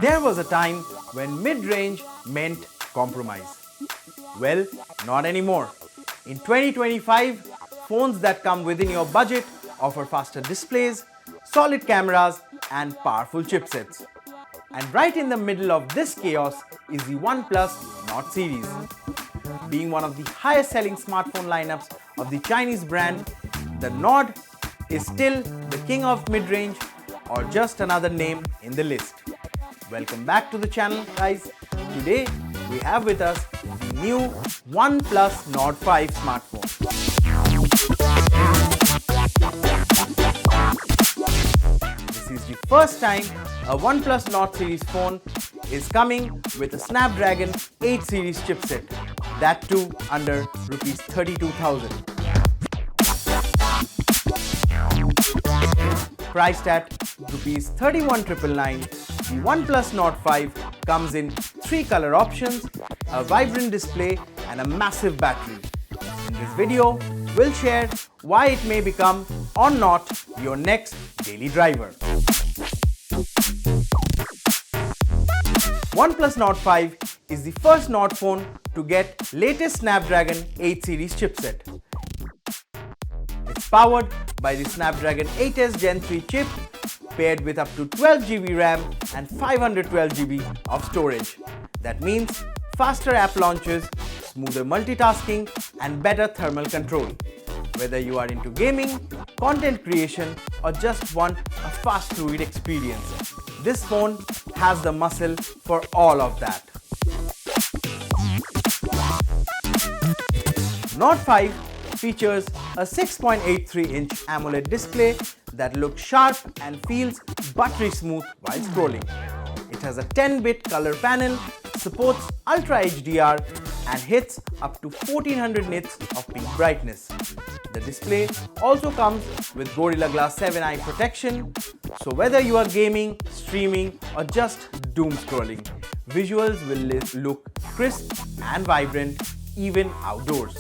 There was a time when mid-range meant compromise. Well, not anymore. In 2025, phones that come within your budget offer faster displays, solid cameras, and powerful chipsets. And right in the middle of this chaos is the OnePlus Nord series. Being one of the highest selling smartphone lineups of the Chinese brand, the Nord is still the king of mid-range or just another name in the list. Welcome back to the channel, guys. Today we have with us the new OnePlus Nord 5 smartphone. This is the first time a OnePlus Nord series phone is coming with a Snapdragon 8 series chipset, that too under Rs 32,000. Priced at Rs 31,999, the OnePlus Nord 5 comes in 3 color options, a vibrant display and a massive battery. In this video, we'll share why it may become or not your next daily driver. OnePlus Nord 5 is the first Nord phone to get latest Snapdragon 8 series chipset. It's powered by the Snapdragon 8s Gen 3 chip, paired with up to 12GB RAM and 512GB of storage. That means faster app launches, smoother multitasking, and better thermal control. Whether you are into gaming, content creation, or just want a fast, fluid experience, this phone has the muscle for all of that. Nord 5 features a 6.83-inch AMOLED display that looks sharp and feels buttery smooth while scrolling. It has a 10-bit color panel, supports Ultra HDR, and hits up to 1400 nits of peak brightness. The display also comes with Gorilla Glass 7 eye protection, so whether you are gaming, streaming, or just doom scrolling, visuals will look crisp and vibrant even outdoors.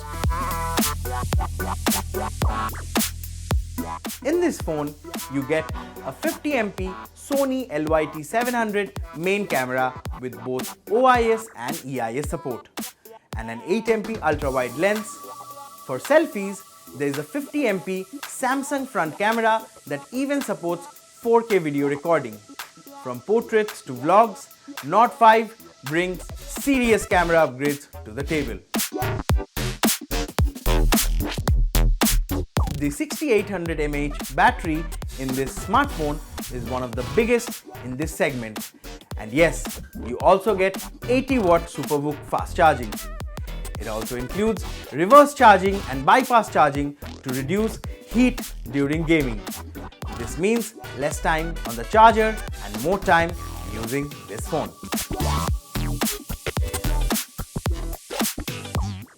In this phone, you get a 50MP Sony LYT700 main camera with both OIS and EIS support, and an 8MP ultra-wide lens. For selfies, there is a 50MP Samsung front camera that even supports 4K video recording. From portraits to vlogs, Nord 5 brings serious camera upgrades to the table. The 6800 mAh battery in this smartphone is one of the biggest in this segment. And yes, you also get 80-watt SuperVOOC fast charging. It also includes reverse charging and bypass charging to reduce heat during gaming. This means less time on the charger and more time using this phone.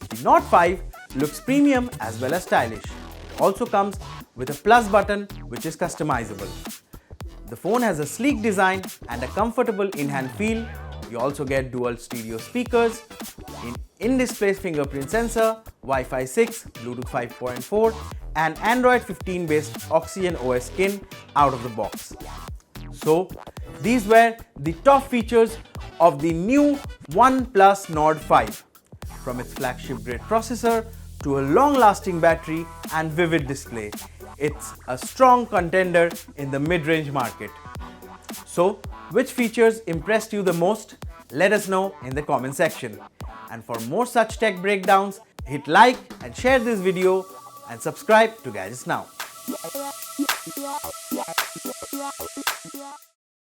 The Nord 5 looks premium as well as stylish. It also comes with a plus button which is customizable. The phone has a sleek design and a comfortable in-hand feel. You also get dual stereo speakers, in-display fingerprint sensor, Wi-Fi 6, Bluetooth 5.4 and Android 15 based Oxygen OS skin out of the box. So these were the top features of the new OnePlus Nord 5. From its flagship grade processor to a long-lasting battery and vivid display, it's a strong contender in the mid-range market. So, which features impressed you the most? Let us know in the comment section. And for more such tech breakdowns, hit like and share this video and subscribe to Gadgets Now.